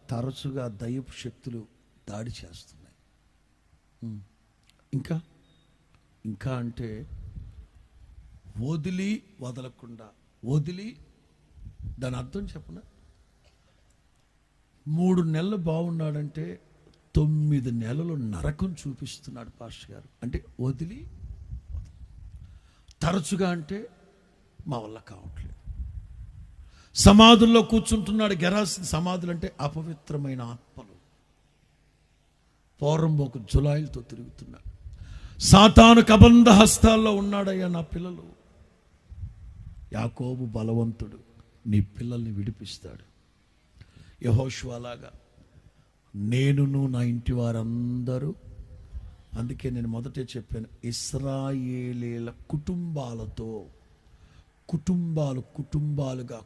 తరచుగా దయ్యపు శక్తులు దాడి చేస్తున్నాయి. ఇంకా అంటే వదలకుండా దాని అర్థం చెప్పనా? 3 నెలలు బాగున్నాడంటే 9 నెలలు నరకం చూపిస్తున్నాడు పాస్టర్ గారు. అంటే తరచుగా అంటే మా వల్ల కావట్లేదు. సమాధుల్లో కూర్చుంటున్నాడు. గెరాసిన సమాధులు అంటే అపవిత్రమైన ఆత్మలు. పోరంబోకు జులాయిలతో తిరుగుతున్నాడు. సాతాను కబంధ హస్తాల్లో ఉన్నాడయ్యా నా పిల్లలు. యాకోబు బలవంతుడు, నీ పిల్లల్ని విడిపిస్తాడు. యెహోషువలాగా నేనును నా ఇంటి వారందరూ, అందుకే నేను మొదటే చెప్పాను, ఇశ్రాయేలీల కుటుంబాలతో కుటుంబాలుగా